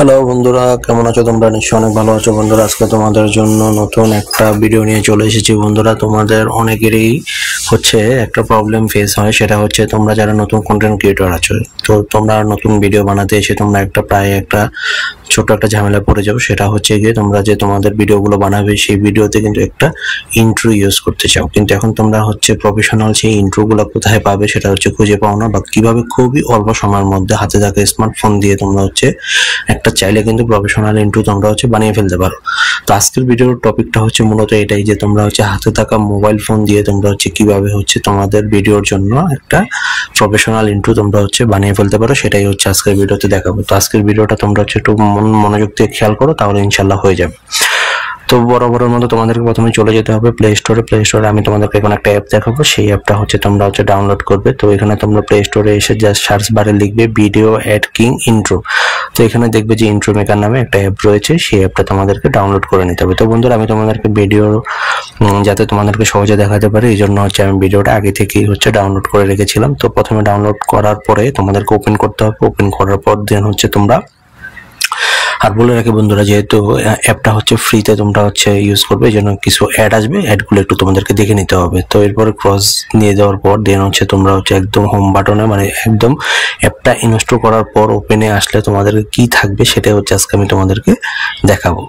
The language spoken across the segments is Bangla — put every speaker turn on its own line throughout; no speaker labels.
হ্যালো বন্ধুরা, কেমন আছো তোমরা? নিশ্চয়ই অনেক ভালো আছো বন্ধুরা। আজকে তোমাদের জন্য নতুন একটা ভিডিও নিয়ে চলে এসেছি বন্ধুরা। তোমাদের অনেকেরই হচ্ছে একটা প্রবলেম ফেস হয়, সেটা হচ্ছে তোমরা যারা নতুন কন্টেন্ট ক্রিয়েটর আছো, তো তোমরা নতুন ভিডিও বানাতে এসে তোমরা প্রায় একটা ছোট একটা ঝামেলা পড়ে যাও। সেটা হচ্ছে গিয়ে তোমরা যে তোমাদের ভিডিওগুলো বানাবে সেই ভিডিওতে কিন্তু একটা ইন্ট্রো ইউজ করতে চাও, কিন্তু এখন তোমরা হচ্ছে প্রফেশনাল সেই ইন্ট্রোগুলো কোথায় পাবে সেটা হচ্ছে খুঁজে পাও না, বা কিভাবে খুবই অল্প সময়ের মধ্যে হাতে থাকা স্মার্টফোন দিয়ে তোমরা হচ্ছে একটা চাইলে কিন্তু প্রফেশনাল ইন্ট্রো তোমরা হচ্ছে বানিয়ে ফেলতে পারো। তো আজকের ভিডিওর টপিকটা হচ্ছে মূলত এটাই যে তোমরা হচ্ছে হাতে থাকা মোবাইল ফোন দিয়ে তোমরা হচ্ছে কিভাবে হচ্ছে তোমাদের ভিডিওর জন্য একটা প্রফেশনাল ইন্ট্রো তোমরা হচ্ছে বানিয়ে ফেলতে পারো, সেটাই হচ্ছে আজকের ভিডিওতে দেখাবো। তো আজকের ভিডিওটা তোমরা হচ্ছে একটু মনোযোগ দিয়ে খেয়াল করো, তাহলে ইনশাল্লাহ হয়ে যাবে। তো বরাবরের মতো তোমাদেরকে প্রথমে চলে যেতে হবে প্লে স্টোরে। আমি তোমাদেরকে এখন একটা অ্যাপ দেখাবো, সেই অ্যাপটা হচ্ছে তোমরা হচ্ছে ডাউনলোড করবে। তো এখানে তোমরা প্লে স্টোরে এসে জাস্ট সার্চ বারে লিখবে ভিডিও এড কিং ইন্ট্রো। তো এখানে দেখবে যে ইন্ট্রো মেকার নামে একটা অ্যাপ রয়েছে, সেই অ্যাপটা তোমাদেরকে ডাউনলোড করে নিতে হবে। তো বন্ধুরা, আমি তোমাদেরকে ভিডিও যাতে তোমাদেরকে সহজে দেখাতে পারি, এই জন্য হচ্ছে আমি ভিডিওটা আগে থেকেই হচ্ছে ডাউনলোড করে রেখেছিলাম। তো প্রথমে ডাউনলোড করার পরে তোমাদেরকে ওপেন করতে হবে। ওপেন করার পর দেন হচ্ছে তোমরা, আর বলে রাখি বন্ধুরা, যেহেতু অ্যাপটা হচ্ছে ফ্রিতে তোমরা হচ্ছে ইউজ করবে, এই জন্য কিছু অ্যাড আসবে, অ্যাডগুলো একটু তোমাদেরকে দেখে নিতে হবে। তো এরপরে ক্রস নিয়ে যাওয়ার পর দেন হচ্ছে তোমরা হচ্ছে একদম হোম বাটনে, মানে একদম অ্যাপটা ইনস্টল করার পর ওপেনে আসলে তোমাদেরকে কি থাকবে সেটাই হচ্ছে আজকে আমি তোমাদেরকে দেখাবো।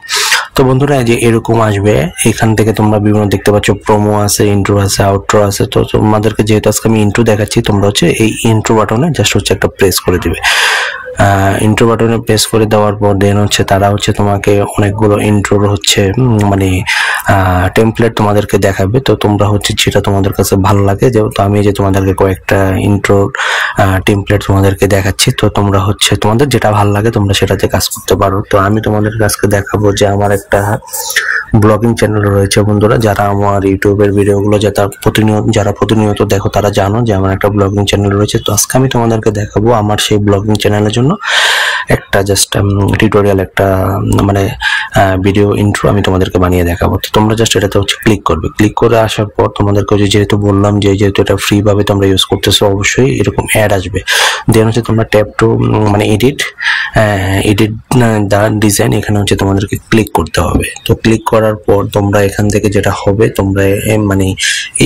তো বন্ধুরা, যে এরকম আসবে, এখান থেকে তোমরা বিভিন্ন দেখতে পাচ্ছ প্রোমো আছে, ইন্ট্রো আছে, আউট্রো আছে। তো তোমাদেরকে যেহেতু আজকে আমি ইন্ট্রো দেখাচ্ছি, তোমরা হচ্ছে এই ইন্ট্রো বাটনে জাস্ট হচ্ছে একটা প্রেস করে দিবে। ইন্ট্রো বাটনে প্রেস করে দেওয়ার পর দেন হচ্ছে তারা হচ্ছে তোমাকে অনেকগুলো ইন্ট্রোর হচ্ছে মানে টেমপ্লেট তোমাদেরকে দেখাবে। তো তোমরা হচ্ছে যেটা তোমাদের কাছে ভালো লাগে, যেহেতু আমি যে তোমাদেরকে কয়েকটা ইন্ট্রোর টেমপ্লেট তোমাদেরকে দেখাচ্ছি, তো তোমরা হচ্ছে তোমাদের যেটা ভালো লাগে তোমরা সেটাতে কাজ করতে পারো। তো আমি তোমাদের কাছে দেখাবো যে আমার একটা ব্লগিং চ্যানেল রয়েছে বন্ধুরা। যারা আমার ইউটিউবের ভিডিওগুলো যারা প্রতিনিয়ত দেখো তারা জানো যে আমার একটা ব্লগিং চ্যানেল রয়েছে। তো আজকে আমি তোমাদেরকে দেখাবো আমার সেই ব্লগিং চ্যানেলের জন্য একটা জাস্ট টিউটোরিয়াল, একটা মানে ভিডিও ইন্ট্রো আমি তোমাদেরকে বানিয়ে দেখাবো। তো তোমরা জাস্ট এটাতে হচ্ছে ক্লিক করবে। ক্লিক করে আসার পর তোমাদেরকে যেহেতু বললাম যে যেহেতু এটা ফ্রি ভাবে তোমরা ইউজ করতেছো, অবশ্যই এরকম অ্যাড আসবে। দেন হচ্ছে তোমরা ট্যাপ টু মানে এডিট দা ডিজাইন, এখানে হচ্ছে তোমাদেরকে ক্লিক করতে হবে। তো ক্লিক করার পর তোমরা এখান থেকে যেটা হবে, তোমরা মানে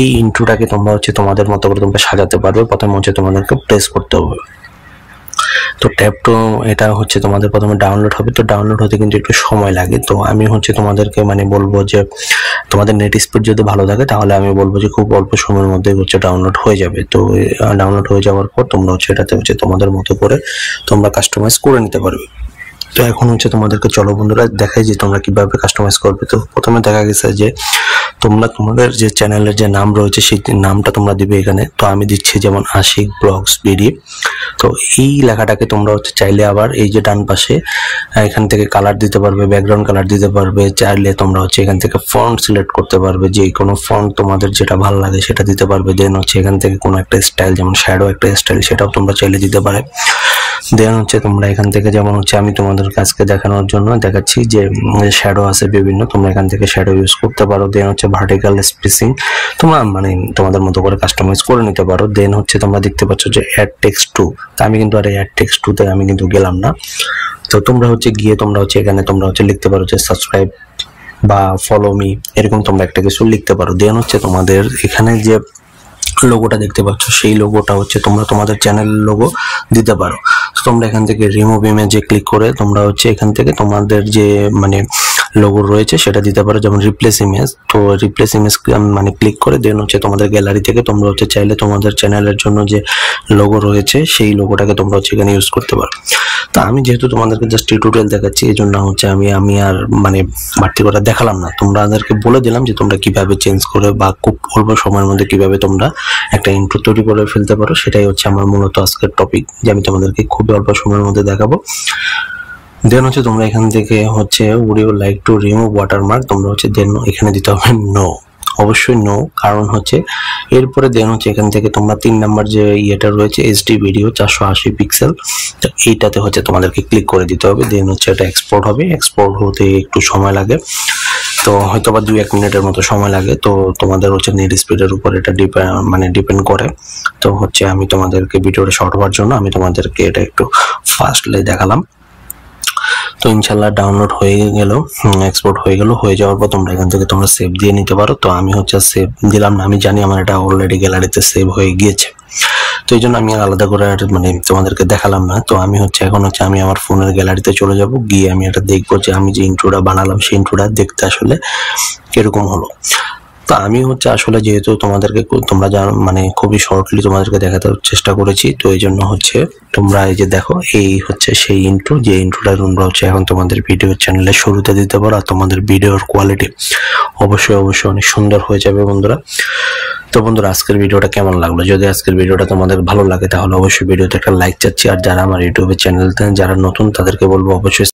এই ইন্ট্রোটাকে তোমরা হচ্ছে তোমাদের মতো করে তোমরা সাজাতে পারবে। প্রথমে হচ্ছে তোমাদেরকে প্রেস করতে হবে। তো ট্যাপ টু এটা হচ্ছে তোমাদের প্রথমে ডাউনলোড হবে। তো ডাউনলোড হতে কিন্তু একটু সময় লাগে। তো আমি হচ্ছে তোমাদেরকে মানে বলবো যে তোমাদের নেট স্পিড যদি ভালো থাকে, তাহলে আমি বলবো যে খুব অল্প সময়ের মধ্যে হচ্ছে ডাউনলোড হয়ে যাবে। তো ডাউনলোড হয়ে যাওয়ার পর তোমরা হচ্ছে এটাতে হচ্ছে তোমাদের মতো করে তোমরা কাস্টমাইজ করে নিতে পারবে। তো এখন হচ্ছে তোমাদেরকে চলো বন্ধুরা দেখাই যে তোমরা কিভাবে কাস্টমাইজ করবে। তো প্রথমে দেখা গেছে যে তোমরা তোমাদের যে চ্যানেলের যে নাম রয়েছে সেই নামটা তোমরা দিবে এখানে। তো আমি দিচ্ছি যেমন আশিক ব্লগস বিডি। তো এই লেখাটাকে তোমরা হচ্ছে চাইলে আবার এই যে ডান পাশে এখান থেকে কালার দিতে পারবে, ব্যাকগ্রাউন্ড কালার দিতে পারবে। চাইলে তোমরা হচ্ছে এখান থেকে ফন্ট সিলেক্ট করতে পারবে, যে কোনো ফন্ট তোমাদের যেটা ভালো লাগে সেটা দিতে পারবে। দেন হচ্ছে এখান থেকে কোনো একটা স্টাইল, যেমন শ্যাডো একটা স্টাইল, সেটাও তোমরা চাইলে দিতে পারে। দেন হচ্ছে তোমরা এখান থেকে যেমন হচ্ছে আমি তোমাদের কাছকে দেখানোর জন্য দেখাচ্ছি যে শ্যাডো আছে বিভিন্ন, তোমরা এখান থেকে শ্যাডো ইউজ করতে পারো। দেন হচ্ছে ভার্টিক্যাল স্পেসিং তোমরা মানে তোমাদের মতো করে কাস্টমাইজ করে নিতে পারো। দেন হচ্ছে তোমরা দেখতে পাচ্ছ যে অ্যাড টেক্সট টু। তা আমি কিন্তু আর অ্যাড টেক্সট টু তে আমি কিন্তু গেলাম না। তো তোমরা হচ্ছে গিয়ে তোমরা হচ্ছে এখানে তোমরা হচ্ছে লিখতে পারো যে সাবস্ক্রাইব বা ফলো মি, এরকম তোমরা একটা কিছু লিখতে পারো। দেন হচ্ছে তোমাদের এখানে যে লোগোটা দেখতে পাচ্ছ সেই লোগোটা হচ্ছে তোমরা তোমাদের চ্যানেলের লোগো দিতে পারো। তো তোমরা এখান থেকে রিমুভ ইমেজে ক্লিক করে তোমরা হচ্ছে এখান থেকে তোমাদের যে মানে লোগো রয়েছে সেটা দিতে পারো, যেমন রিপ্লেস ইমেজ। তো রিপ্লেস ইমেজ মানে ক্লিক করে দেন হচ্ছে তোমাদের গ্যালারি থেকে তোমরা হচ্ছে চাইলে তোমাদের চ্যানেলের জন্য যে লোগো রয়েছে সেই লোগোটাকে তোমরা হচ্ছে এখানে ইউজ করতে পারো। তো আমি যেহেতু তোমাদেরকে জাস্ট টিউটোরিয়াল দেখাচ্ছি, এই জন্য হচ্ছে আমি আর মানে বাড়তি করে দেখালাম না, তোমাদেরকে বলে দিলাম যে তোমরা কিভাবে চেঞ্জ করে বা খুব অল্প সময়ের মধ্যে কিভাবে তোমরা একটা ইন্ট্রো তৈরি করে ফেলতে পারো। সেটাই হচ্ছে আমার মূলত আজকের টপিক, যে আমি তোমাদেরকে খুবই অল্প সময়ের মধ্যে দেখাবো। দেন হচ্ছে তোমরা এখান থেকে হচ্ছে would you like to remove watermark, তোমরা হচ্ছে দেন এখানে দিতে হবে নো, অবশ্যই নো। কারণ হচ্ছে এরপরে দেন হচ্ছে এখান থেকে তোমরা 3 নাম্বার যে ইয়েটা রয়েছে এইচডি ভিডিও 480 পিক্সেল, তো এইটাতে হচ্ছে তোমাদেরকে ক্লিক করে দিতে হবে। দেন হচ্ছে এটা এক্সপোর্ট হবে, এক্সপোর্ট হতে একটু সময় লাগে, তো হয়তো বা 2-1 মিনিটের মতো সময় লাগে। তো তোমাদের হচ্ছে নেট স্পিডের উপর এটা ডিপেন্ড করে। তো হচ্ছে আমি তোমাদেরকে ভিডিওটা শর্ট হওয়ার জন্য আমি তোমাদেরকে এটা একটু ফাস্টলি দেখালাম। তো ইনশাআল্লাহ ডাউনলোড হয়ে গেল, এক্সপোর্ট হয়ে গেল। হয়ে যাওয়ার পর তোমরা এখান থেকে তোমরা সেভ দিয়ে নিতে পারো। তো আমি হচ্ছে সেভ দিলাম না, আমি জানি আমার এটা অলরেডি গ্যালারিতে সেভ হয়ে গিয়েছে, তো এই জন্য আমি আলাদা করে মানে তোমাদেরকে দেখালাম না। তো আমি হচ্ছে এখন হচ্ছে আমি আমার ফোনের গ্যালারিতে চলে যাব, গিয়ে আমি এটা দেখবো যে আমি যে ইন্ট্রোটা বানালাম সেই ইন্ট্রোটা দেখতে আসলে কিরকম হলো। তো আমি হচ্ছে আসলে যেহেতু তোমাদেরকে তোমরা জানো মানে খুবই শর্টলি তোমাদেরকে দেখাতে চেষ্টা করেছি, তো এই জন্য হচ্ছে তোমরা এই যে দেখো এই হচ্ছে সেই ইন্ট্রো, যে ইন্ট্রোটা তোমরা হচ্ছে এখন তোমাদের ভিডিও চ্যানেলে শুরুতে দিতে পারো। আর তোমাদের ভিডিওর কোয়ালিটি অবশ্যই অনেক সুন্দর হয়ে যাবে বন্ধুরা। তো বন্ধুরা আজকের ভিডিওটা কেমন লাগলো? যদি আজকের ভিডিওটা তোমাদের ভালো লাগে তাহলে অবশ্যই ভিডিওতে একটা লাইক চাচ্ছি। আর যারা আমার ইউটিউবের চ্যানেলতে যারা নতুন তাদেরকে বলবো অবশ্যই